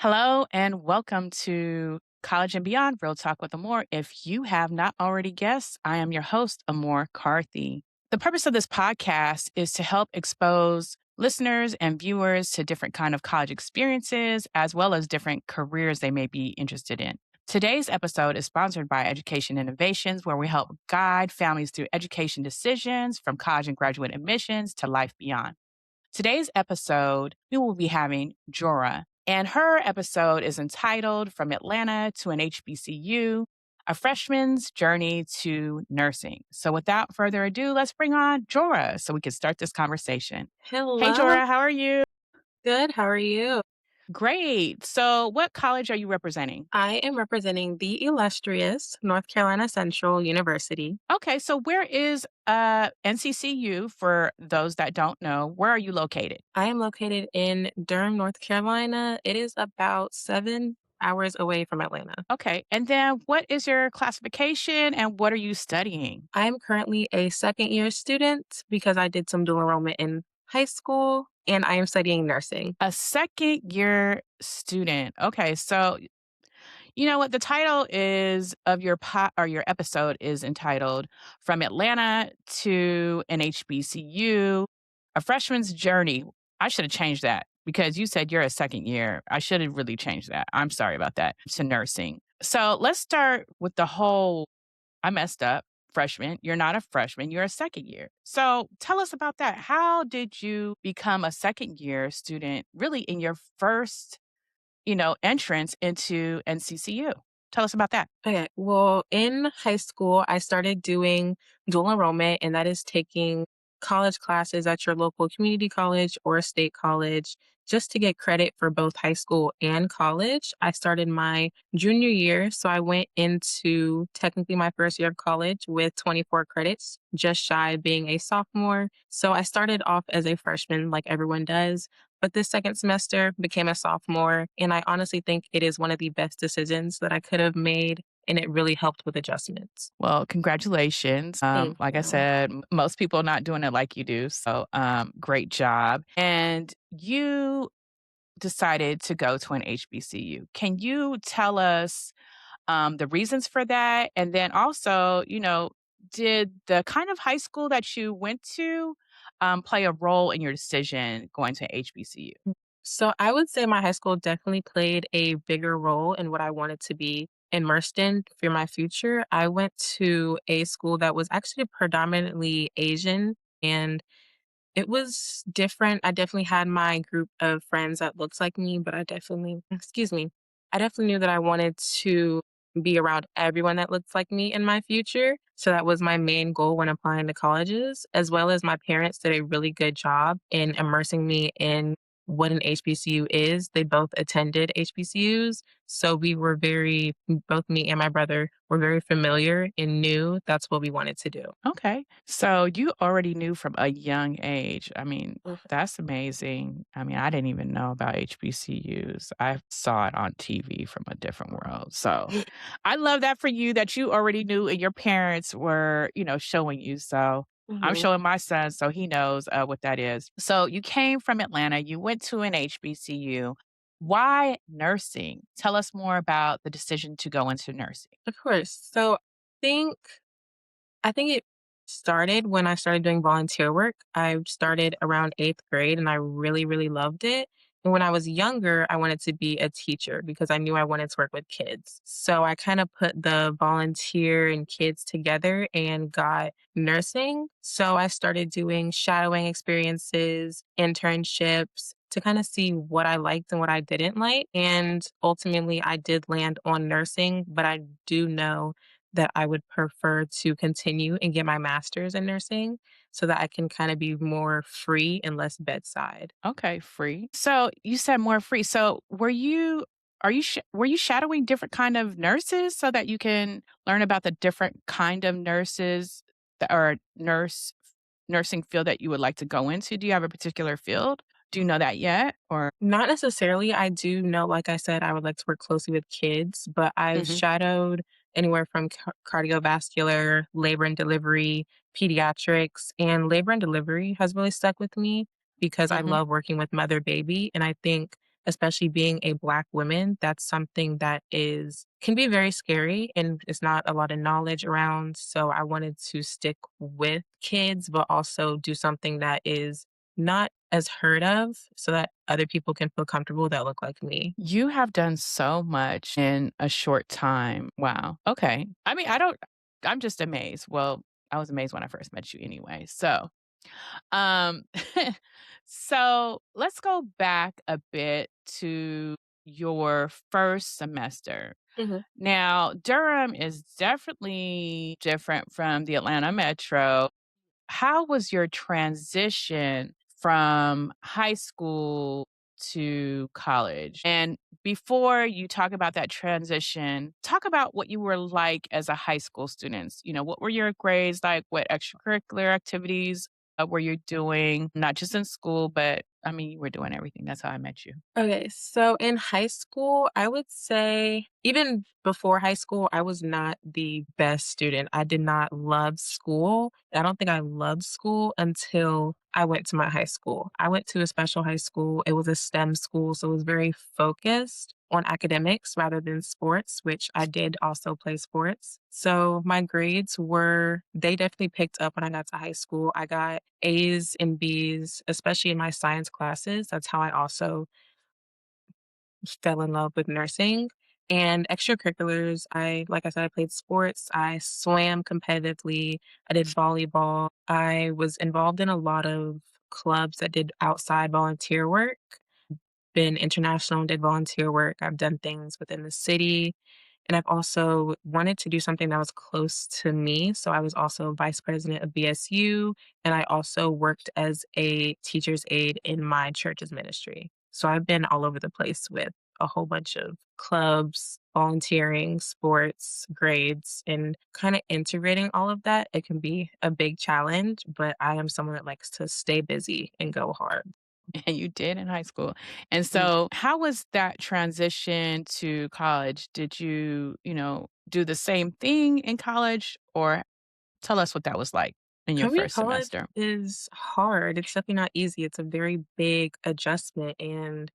Hello and welcome to College and Beyond Real Talk with Amour. If you have not already guessed, I am your host, Amour Carthy. The purpose of this podcast is to help expose listeners and viewers to different kind of college experiences as well as different careers they may be interested in. Today's episode is sponsored by Education Innovations, where we help guide families through education decisions from college and graduate admissions to life beyond. Today's episode, we will be having Jora, and her episode is entitled From Atlanta to an HBCU, a freshman's journey to nursing. So without further ado, let's bring on Jora so we can start this conversation. Hey, Hello. Jora, how are you? Good. How are you? Great. So what college are you representing? I am representing the illustrious North Carolina Central University. Okay, so where is NCCU for those that don't know? Where are you located? I am located in Durham, North Carolina. It is about 7 hours away from Atlanta. Okay, and then what is your classification and what are you studying? I am currently a second year student because I did some dual enrollment in high school and I am studying nursing. A second year student. Okay, so you know what the title is of your or your episode is entitled From Atlanta to an HBCU, a freshman's journey. I should have changed that because you said you're a second year. I should have really changed that. I'm sorry about that. To nursing. So let's start with the whole I messed up. Freshman. You're not a freshman, you're a second year. So tell us about that. How did you become a second year student really in your first, entrance into NCCU? Tell us about that. Okay. Well, in high school, I started doing dual enrollment, and that is taking college classes at your local community college or a state college just to get credit for both high school and college. I started my junior year, so I went into technically my first year of college with 24 credits, just shy of being a sophomore. So I started off as a freshman, like everyone does. But this second semester became a sophomore, and I honestly think it is one of the best decisions that I could have made, and it really helped with adjustments. Well, congratulations. Thank Like I you. said, most people are not doing it like you do. So great job. And you decided to go to an HBCU. Can you tell us the reasons for that? And then also, did the kind of high school that you went to play a role in your decision going to HBCU? So I would say my high school definitely played a bigger role in what I wanted to be immersed in for my future. I went to a school that was actually predominantly Asian, and it was different. I definitely had my group of friends that looks like me, but I definitely knew that I wanted to be around everyone that looks like me in my future. So that was my main goal when applying to colleges, as well as my parents did a really good job in immersing me in what an HBCU is. They both attended HBCUs. So we were both me and my brother were very familiar and knew that's what we wanted to do. Okay. So you already knew from a young age. I mean, Mhm. that's amazing. I mean, I didn't even know about HBCUs. I saw it on TV from a different world. So I love that for you that you already knew and your parents were, showing you. So I'm Mhm. showing my son so he knows what that is. So you came from Atlanta, you went to an HBCU. Why nursing? Tell us more about the decision to go into nursing. Of course. So think I think it started when I started doing volunteer work. I started around 8th grade and I really, really loved it. And when I was younger, I wanted to be a teacher because I knew I wanted to work with kids. So I kind of put the volunteer and kids together and got nursing. So I started doing shadowing experiences, internships to kind of see what I liked and what I didn't like. And ultimately, I did land on nursing, but I do know that I would prefer to continue and get my master's in nursing so that I can kind of be more free and less bedside. Okay, free. So you said more free. So were you shadowing different kind of nurses so that you can learn about the different kind of nurses that or nursing field that you would like to go into? Do you have a particular field? Do you know that yet? Or Not necessarily. I do know, like I said, I would like to work closely with kids, but I've Mhm, shadowed anywhere from cardiovascular, labor and delivery, pediatrics, and labor and delivery has really stuck with me because I mhm. love working with mother baby. And I think especially being a Black woman. That's something that is can be very scary and it's not a lot of knowledge around. So I wanted to stick with kids, but also do something that is not as heard of so that other people can feel comfortable that look like me. You have done so much in a short time. Wow. Okay. I mean, I don't I'm just amazed. Well, I was amazed when I first met you anyway. Um so let's go back a bit to your first semester. Mhm. Now, Durham is definitely different from the Atlanta metro. How was your transition from high school to college? And before you talk about that transition, talk about what you were like as a high school student. What were your grades like? What extracurricular activities were you doing? Not just in school, but I mean, you were doing everything. That's how I met you. Okay, so in high school, I would say even before high school, I was not the best student. I did not love school. I don't think I loved school until I went to my high school. I went to a special high school. It was a STEM school, so it was very focused on academics rather than sports, which I did also play sports. So my grades they definitely picked up when I got to high school. I got A's and B's, especially in my science classes. That's how I also fell in love with nursing and extracurriculars. Like I said, I played sports. I swam competitively. I did volleyball. I was involved in a lot of clubs that did outside volunteer work, been international and did volunteer work. I've done things within the city. And I've also wanted to do something that was close to me. So I was also vice president of BSU, and I also worked as a teacher's aide in my church's ministry. So I've been all over the place with a whole bunch of clubs, volunteering, sports, grades, and kind of integrating all of that. It can be a big challenge, but I am someone that likes to stay busy and go hard. And you did in high school. And Yeah. so how was that transition to college? Did you do the same thing in college, or tell us what that was like in your Coming to first college semester? is hard. It's definitely not easy. It's a very big adjustment. And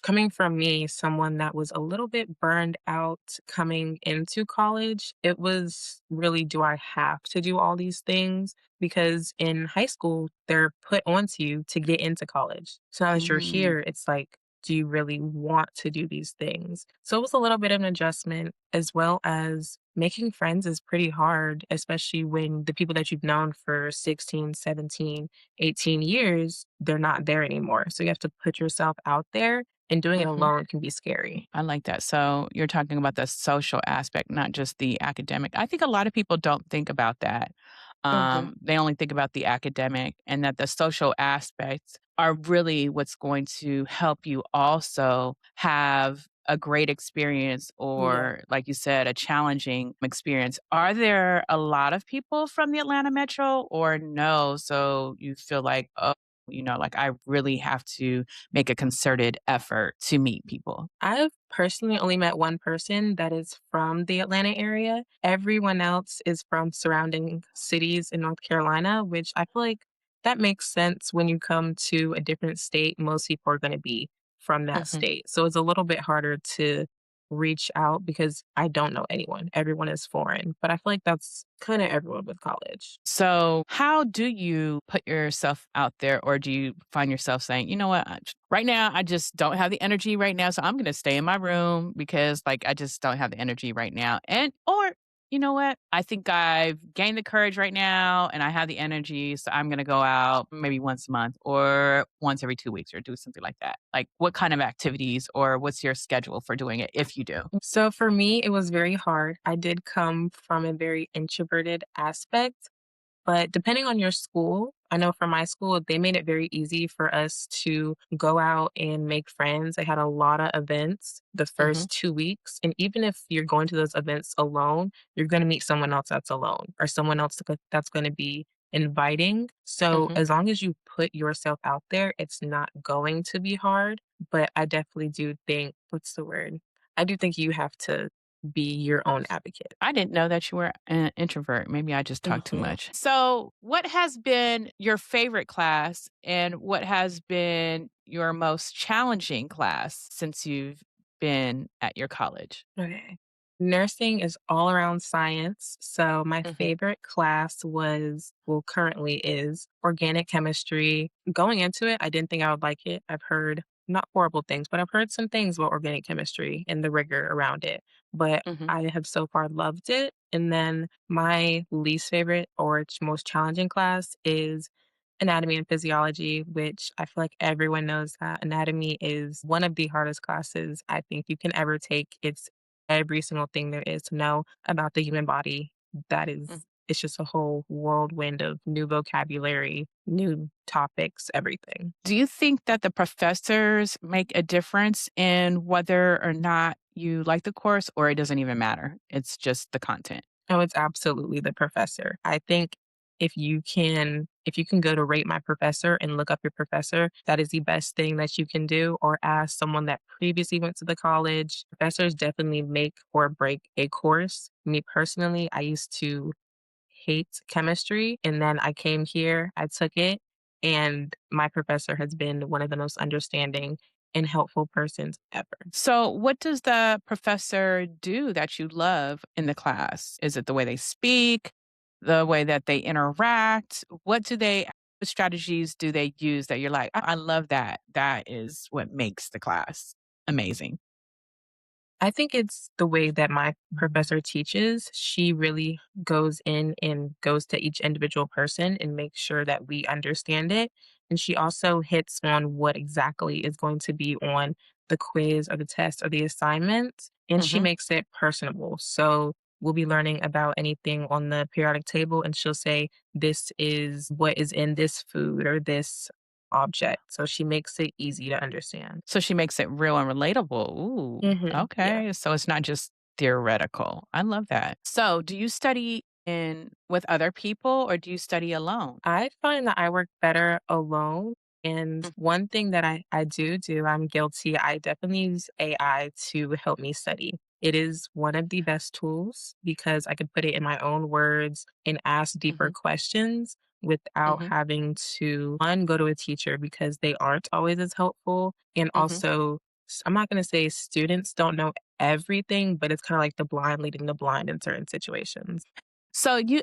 coming from me, someone that was a little bit burned out coming into college, it was really, do I have to do all these things? Because in high school, they're put onto you to get into college. So now that you're Mm. here, it's like, do you really want to do these things? So it was a little bit of an adjustment, as well as making friends is pretty hard, especially when the people that you've known for 16, 17, 18 years, they're not there anymore. So you have to put yourself out there, and doing it Mhm. alone can be scary. I like that. So you're talking about the social aspect, not just the academic. I think a lot of people don't think about that. Mhm. They only think about the academic, and that the social aspects are really what's going to help you also have a great experience, Yeah. or, like you said, a challenging experience. Are there a lot of people from the Atlanta metro, or no? So you feel like, oh, like I really have to make a concerted effort to meet people. I've personally only met one person that is from the Atlanta area. Everyone else is from surrounding cities in North Carolina, which I feel like that makes sense when you come to a different state. Most people are going to be from that Mhm. state. So it's a little bit harder to reach out because I don't know anyone. Everyone is foreign. But I feel like that's kind of everyone with college. So, how do you put yourself out there, or do you find yourself saying, "You know what? Right now, I just don't have the energy right now, so I'm going to stay in my room because, like, I just don't have the energy right now." And or you know what? I think I've gained the courage right now, and I have the energy, so I'm going to go out maybe once a month, or once every 2 weeks, or do something like that. Like, what kind of activities, or what's your schedule for doing it if you do? So for me, it was very hard. I did come from a very introverted aspect. But depending on your school, I know for my school, they made it very easy for us to go out and make friends. They had a lot of events the Hmm. first 2 weeks. And even if you're going to those events alone, you're going to meet someone else that's alone or someone else that's going to be inviting. So Hmm. as long as you put yourself out there, it's not going to be hard. But I definitely do think, what's the word? I do think you have to. be your own advocate. I didn't know that you were an introvert. Maybe I just talk too Mhm. much. So, what has been your favorite class and what has been your most challenging class since you've been at your college? Okay. Nursing is all around science. So my Mhm, favorite class was, well, currently is organic chemistry. Going into it, I didn't think I would like it. I've heard not horrible things, but I've heard some things about organic chemistry and the rigor around it. But mhm. I have so far loved it. And then my least favorite or most challenging class is anatomy and physiology, which I feel like everyone knows that anatomy is one of the hardest classes I think you can ever take. It's every single thing there is to know about the human body. That Mm. is, it's just a whole whirlwind of new vocabulary, new topics, everything. Do you think that the professors make a difference in whether or not you like the course, or it doesn't even matter? It's just the content. Oh, it's absolutely the professor. I think if you can go to rate my professor and look up your professor, that is the best thing that you can do, or ask someone that previously went to the college. Professors definitely make or break a course. Me personally, I used to hate chemistry, and then I came here, I took it, and my professor has been one of the most understanding and helpful persons ever. So, what does the professor do that you love in the class? Is it the way they speak, the way that they interact? What strategies do they use that you're like, I love that. That is what makes the class amazing. I think it's the way that my professor teaches. She really goes in and goes to each individual person and makes sure that we understand it. And she also hits on what exactly is going to be on the quiz or the test or the assignment. And she Hmm. makes it personable. So we'll be learning about anything on the periodic table, and she'll say, this is what is in this food or this object. So she makes it easy to understand. So she makes it real and relatable. Ooh, Yeah. okay. So it's not just theoretical. I love that. So, do you study in with other people or do you study alone? I find that I work better alone. And Mm. one thing that I do, I'm guilty. I definitely use AI to help me study. It is one of the best tools because I could put it in my own words and ask deeper Mhm, questions without mhm, having to, one, go to a teacher because they aren't always as helpful. And mhm. also, I'm not going to say students don't know everything, but it's kind of like the blind leading the blind in certain situations. So you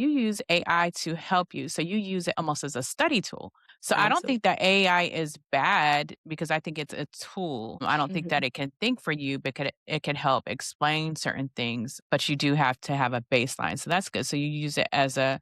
use AI to help you. So you use it almost as a study tool. So I don't think Absolutely. that AI is bad because I think it's a tool. I don't think Mhm. that it can think for you because it can help explain certain things, but you do have to have a baseline. So that's good. So you use it as a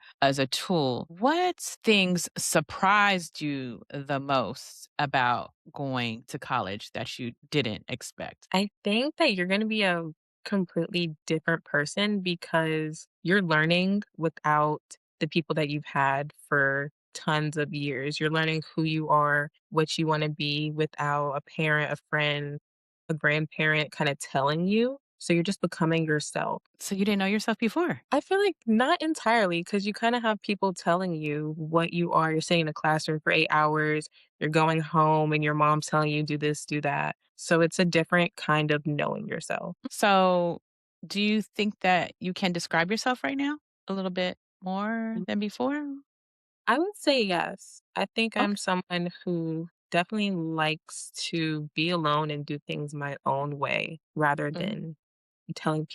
tool. What things surprised you the most about going to college that you didn't expect? I think that you're gonna be a completely different person because you're learning without the people that you've had for tons of years. You're learning who you are, what you wanna be without a parent, a friend, a grandparent kinda telling you. So you're just becoming yourself. So you didn't know yourself before. I feel like not entirely, because you kinda have people telling you what you are. You're sitting in a classroom for 8 hours, you're going home, and your mom's telling you, "Do this, do that." So it's a different kind of knowing yourself. So, do you think that you can describe yourself right now a little bit more Mm, than before? I would say yes. I think I'm Okay. someone who definitely likes to be alone and do things my own way rather Mhm. than telling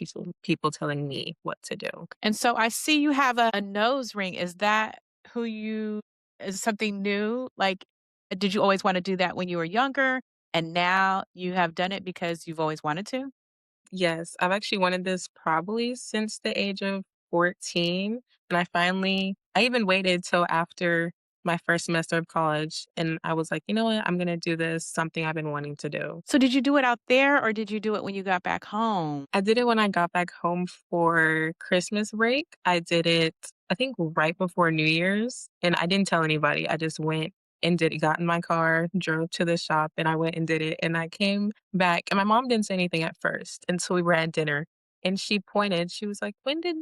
people telling me what to do. And so I see you have a nose ring. Is that who you is something new? Like, did you always want to do that when you were younger and now you have done it because you've always wanted to? Yes, I've actually wanted this probably since the age of 14, and I even waited till after my first semester of college, and I was like, "You know what? I'm gonna do this, something I've been wanting to do." So did you do it out there or did you do it when you got back home? I did it when I got back home for Christmas break. I did it, I think, right before New Year's, and I didn't tell anybody. I just went and did it, got in my car, drove to the shop, and I went and did it, and I came back, and my mom didn't say anything at first until we were at dinner, and she pointed, she was like, "When did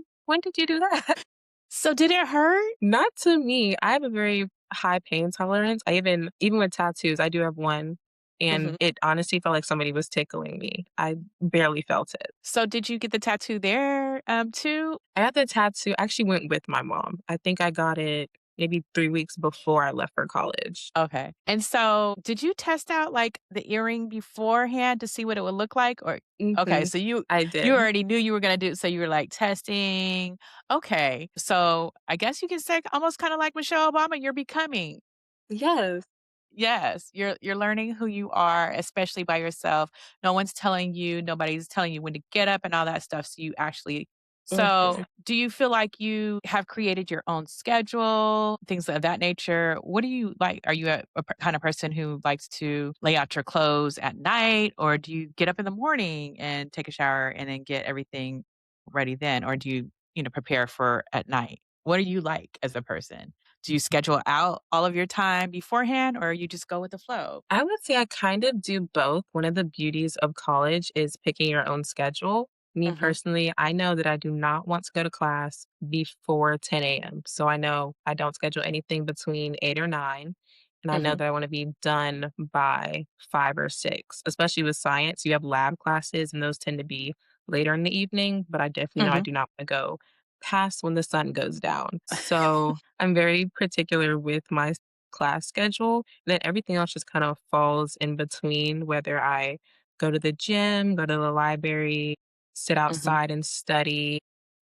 you do that?" So did it hurt? Not to me. I have a very high pain tolerance. I even with tattoos, I do have one. and Mhm. it honestly felt like somebody was tickling me. I barely felt it. So did you get the tattoo there, too? I got the tattoo I actually went with my mom. I think I got it maybe 3 weeks before I left for college. Okay. And so did you test out, like, the earring beforehand to see what it would look like? Or okay, Mhm. so I you did. already knew you were gonna do so you were, like, testing. Okay. So I guess you can say almost kinda like Michelle Obama, you're becoming. Yes. Yes, you're learning who you are, especially by yourself. No one's telling you, nobody's telling you when to get up and all that stuff, so you actually so, Mhm. do you feel like you have created your own schedule, things of that nature? What do you like? Are you a kind of person who likes to lay out your clothes at night, or do you get up in the morning and take a shower and then get everything ready then? Or do you prepare for at night? What are you like as a person? Do you schedule out all of your time beforehand or you just go with the flow? I would say I kind of do both. One of the beauties of college is picking your own schedule. Me Mhm, personally, I know that I do not want to go to class before 10 a.m. So I know I don't schedule anything between 8 or 9. And I know mhm, that I want to be done by 5 or 6, especially with science. You have lab classes, and those tend to be later in the evening. But I definitely know I mhm. do not want to go past when the sun goes down. So I'm very particular with my class schedule, then everything else just kind of falls in between, whether I go to the gym, go to the library, sit Mhm. outside and study,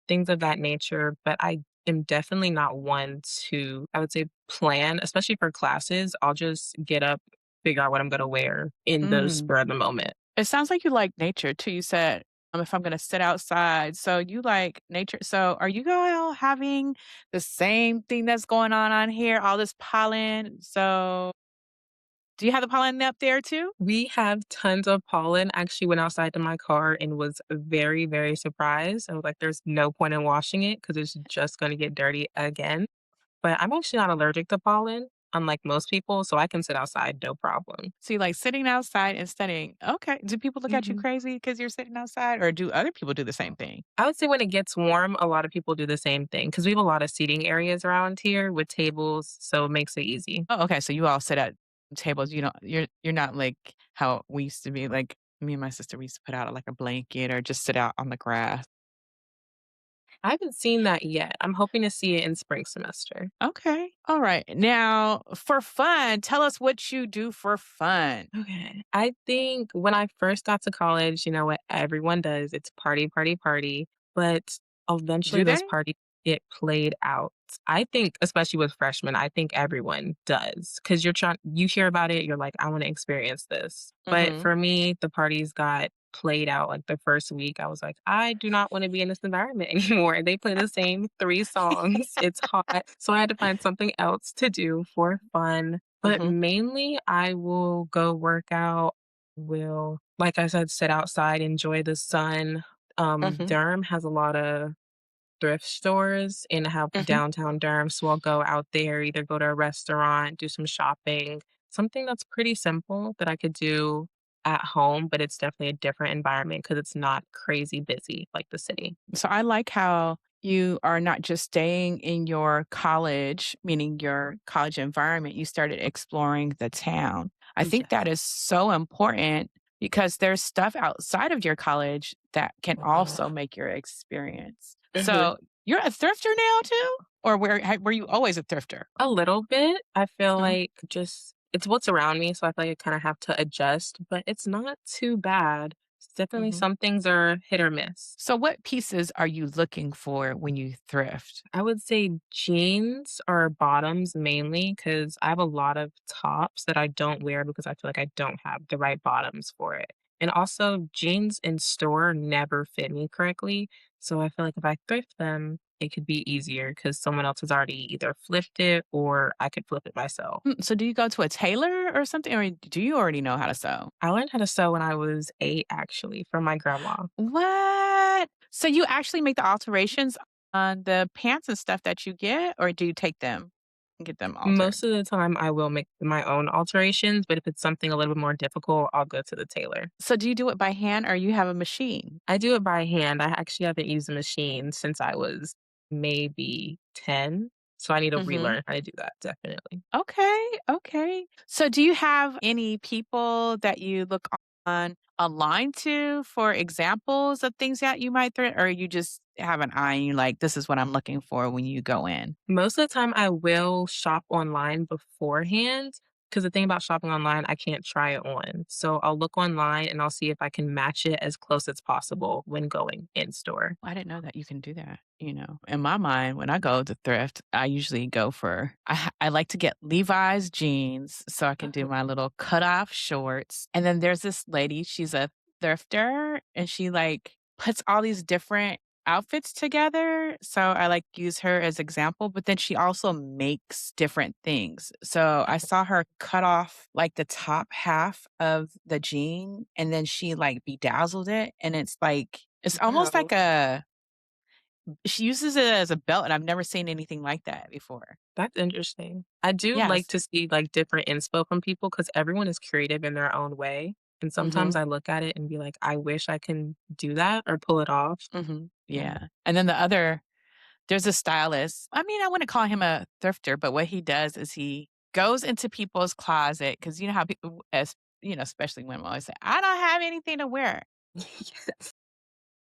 things of that nature. But I am definitely not one to, I would say, plan, especially for classes. I'll just get up, figure out what I'm going to wear in the Mm. spur of the moment. It sounds like you like nature too. You said, if I'm gonna sit outside. So you like nature. So are you all having the same thing that's going on here, all this pollen? So do you have the pollen up there too? We have tons of pollen. I actually went outside to my car and was very, very surprised. I was like, there's no point in washing it because it's just going to get dirty again. But I'm actually not allergic to pollen, unlike most people, so I can sit outside, no problem. So you like sitting outside and studying. Okay. Do people look at you Mhm. crazy because you're sitting outside? Or do other people do the same thing? I would say when it gets warm, a lot of people do the same thing because we have a lot of seating areas around here with tables, so it makes it easy. Oh, okay, so you all sit at tables, you're not like how we used to be, like, me and my sister, we used to put out, like, a blanket or just sit out on the grass. I haven't seen that yet. I'm hoping to see it in spring semester. Okay, alright. Now, for fun, tell us what you do for fun. Okay. I think when I first got to college, you know what everyone does, it's party, party, party. But eventually Do those they? parties get played out. I think, especially with freshmen, I think everyone does. Cause you hear about it, you're like, I want to experience this. But Mhm. for me, the parties got played out like the first week. I was like, I do not want to be in this environment anymore. They play the same 3 songs. It's hot. So I had to find something else to do for fun, but Mhm, mainly, I will go work out, will, like I said, sit outside, enjoy the sun. mhm, Durham has a lot of thrift stores in how mhm. downtown Durham, so I'll go out there, either go to a restaurant, do some shopping, something that's pretty simple that I could do at home, but it's definitely a different environment because it's not crazy busy like the city. So I like how you are not just staying in your college, meaning your college environment, you started exploring the town. I think Yes. that is so important because there's stuff outside of your college that can also make your experience. Mhm. So you're a thrifter now too? Or were you always a thrifter? A little bit. I feel Mhm, like just it's what's around me, so I feel like I kinda have to adjust, but it's not too bad. It's definitely mhm. some things are hit or miss. So what pieces are you looking for when you thrift? I would say jeans or bottoms mainly because I have a lot of tops that I don't wear because I feel like I don't have the right bottoms for it. And also, jeans in store never fit me correctly. So I feel like if I thrift them, it could be easier because someone else has already either flipped it or I could flip it myself. So do you go to a tailor or something, or do you already know how to sew? I learned how to sew when I was 8 actually from my grandma. What? So you actually make the alterations on the pants and stuff that you get, or do you take them and get them altered? Most of the time, I will make my own alterations, but if it's something a little bit more difficult, I'll go to the tailor. So do you do it by hand or you have a machine? I do it by hand. I actually haven't used a machine since I was maybe 10. So I need to Mhm. relearn how to do that, definitely. Okay, okay. So do you have any people that you look on online to for examples of things that you might or you just have an eye and you're like, "This is what I'm looking for," when you go in? Most of the time, I will shop online beforehand because the thing about shopping online, I can't try it on. So I'll look online and I'll see if I can match it as close as possible when going in store. I didn't know that you can do that, you know? In my mind, when I go to thrift, I usually go for I like to get Levi's jeans so I can do Oh, my little cut-off shorts, and then there's this lady, she's a thrifter, and she, like, puts all these different outfits together, so I, like, use her as example, but then she also makes different things. So I saw her cut off, like, the top half of the jean, and then she, like, bedazzled it, and it's almost wow. like a she uses it as a belt, and I've never seen anything like that before. That's interesting. I do like Yes. to see like different inspo from people because everyone is creative in their own way. And sometimes Mhm, I look at it and be like, I wish I can do that or pull it off. mhm, Yeah. yeah, and then there's a stylist. I mean, I wouldn't call him a thrifter, but what he does is he goes into people's closet because you know how people as especially women always say, "I don't have anything to wear." Yes.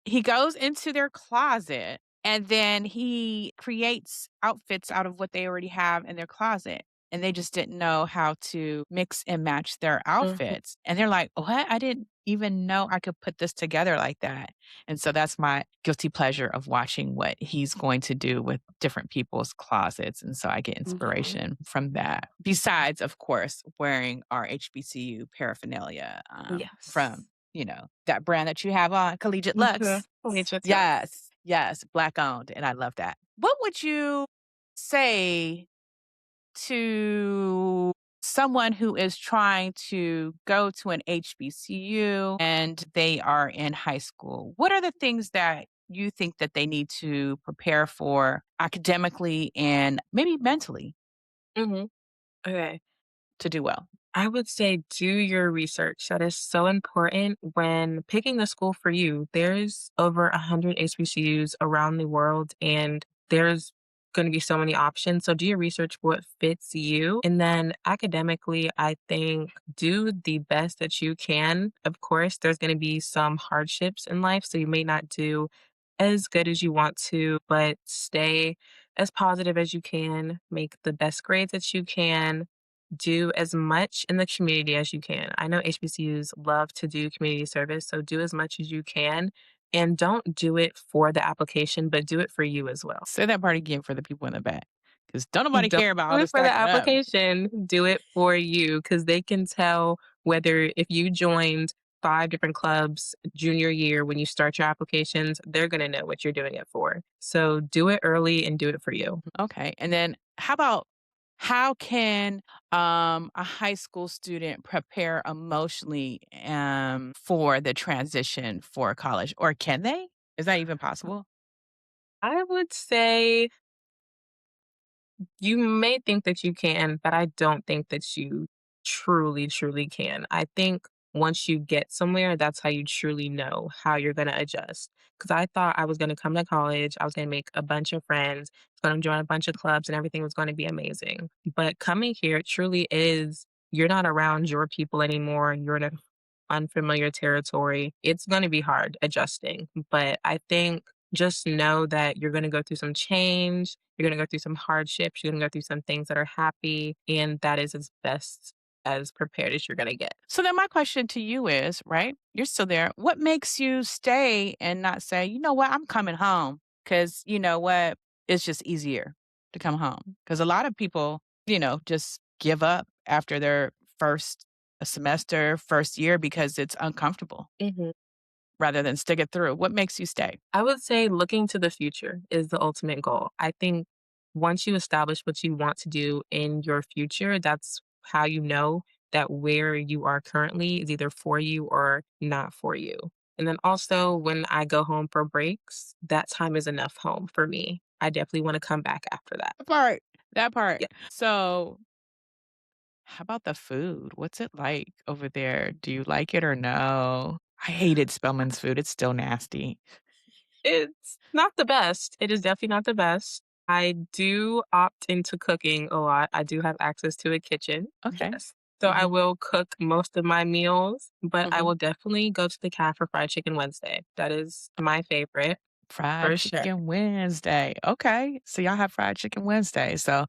He goes into their closet and then he creates outfits out of what they already have in their closet. And they just didn't know how to mix and match their Mhm. outfits. And they're like, "What? I didn't even know I could put this together like that." And so that's my guilty pleasure of watching what he's going to do with different people's closets. And so I get Yeah. inspiration from that. Besides, of course, wearing our HBCU paraphernalia from Yes. that brand that you have on, Collegiate Mhm. Lux. Wait, what's up? Yes, yes, Black owned, and I love that. What would you say to someone who is trying to go to an HBCU and they are in high school? What are the things that you think that they need to prepare for academically and maybe mentally Mhm. Okay. to do well? I would say do your research. That is so important when picking the school for you. There's over 100 HBCUs around the world, and there's going to be so many options. So do your research what fits you. And then academically, I think do the best that you can. Of course, there's going to be some hardships in life. So you may not do as good as you want to, but stay as positive as you can, make the best grades that you can, do as much in the community as you can. I know HBCUs love to do community service, so do as much as you can and don't do it for the application, but do it for you as well. Say that part again for the people in the back, because don't nobody Don't care about do all it this for the stacking up. application, do it for you because they can tell whether if you joined 5 different clubs junior year when you start your applications, they're gonna know what you're doing it for. So do it early and do it for you. Okay. And then how can a high school student prepare emotionally for the transition for college? Or can they? Is that even possible? I would say you may think that you can, but I don't think that you truly, truly can. I think once you get somewhere, that's how you truly know how you're going to adjust. Because I thought I was going to come to college, I was going to make a bunch of friends, going to join a bunch of clubs, and everything was going to be amazing. But coming here, it truly is, you're not around your people anymore. You're in an unfamiliar territory. It's going to be hard adjusting. But I think just know that you're going to go through some change, you're going to go through some hardships, you're going to go through some things that are happy, and that is as best as prepared as you're going to get. So then my question to you is, right? You're still there. What makes you stay and not say, you know what, I'm coming home? Because you know what? It's just easier to come home. Because a lot of people, just give up after their first semester, first year because it's uncomfortable Mhm. rather than stick it through. What makes you stay? I would say looking to the future is the ultimate goal. I think once you establish what you want to do in your future, that's how you know that where you are currently is either for you or not for you. And then also, when I go home for breaks, that time is enough home for me. I definitely want to come back after that. That part. That part. Yeah. So how about the food? What's it like over there? Do you like it or no? I hated Spellman's food. It's still nasty. It's not the best. It is definitely not the best. I do opt into cooking a lot. I do have access to a kitchen, Okay. yes. So I Mhm. will cook most of my meals, but I Mhm. will definitely go to the cafe for fried chicken Wednesday. That is my favorite Fried for sure. Chicken Wednesday. Okay. So y'all have Fried Chicken Wednesday. So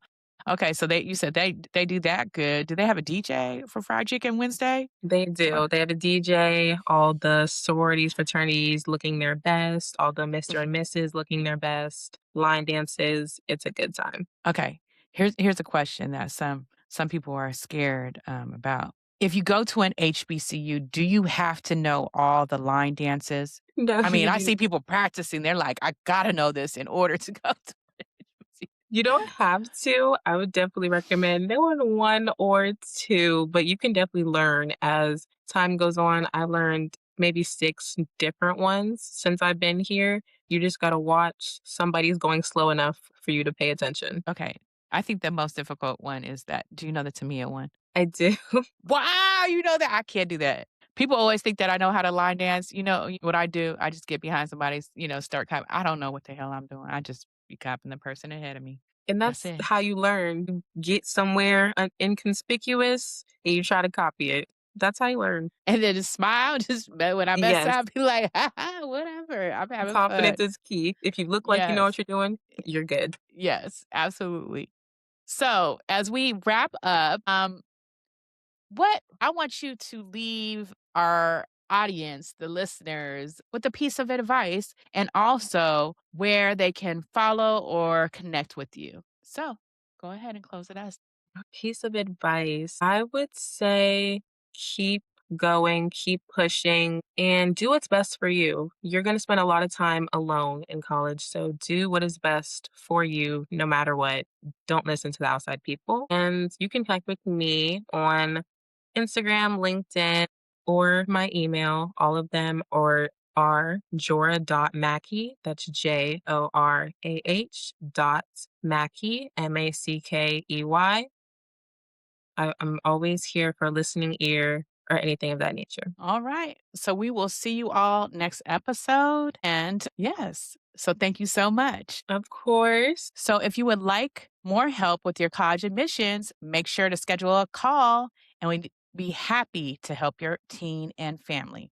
okay, so you said they do that good. Do they have a DJ for Fried Chicken Wednesday? They Or do. They have a DJ, all the sororities, fraternities looking their best, all the Mr. and Mrs. looking their best, line dances. It's a good time. okay. Here's a question that some people are scared about. If you go to an HBCU, do you have to know all the line dances? No, I mean, you I do see people practicing. They're like, I gotta know this in order to go to HBCU. you don't have to. I would definitely recommend knowing 1 or 2, but you can definitely learn as time goes on. I learned maybe 6 different ones since I've been here. You just gotta watch somebody's going slow enough for you to pay attention. Okay. I think the most difficult one is that. Do you know the Tamia one? I do. Wow, you know that? I can't do that. People always think that I know how to line dance. You know what I do? I just get behind somebody's, start clapping. I don't know what the hell I'm doing. I just be clapping the person ahead of me. And That's that's it. how you learn. You get somewhere inconspicuous and you try to copy it. That's how you learn. And then just smile, just but when I mess Yes, up, be like, ha, ha, whatever. I'm having fun. confidence is key. If you look like you know Yes. what you're doing, you're good. Yes, absolutely. So as we wrap up, what I want you to leave our audience, the listeners, with a piece of advice and also where they can follow or connect with you. So go ahead and close it out. Piece of advice, I would say keep going, keep pushing, and do what's best for you. You're going to spend a lot of time alone in college, so do what is best for you no matter what. Don't listen to the outside people. And you can connect with me on Instagram, LinkedIn, or my email. All of them are Jora.Mackey. That's JORAH dot Mackey. I'm always here for a listening ear or anything of that nature. All right. So we will see you all next episode. And yes, so thank you so much. Of course. So if you would like more help with your college admissions, make sure to schedule a call and we'd be happy to help your teen and family.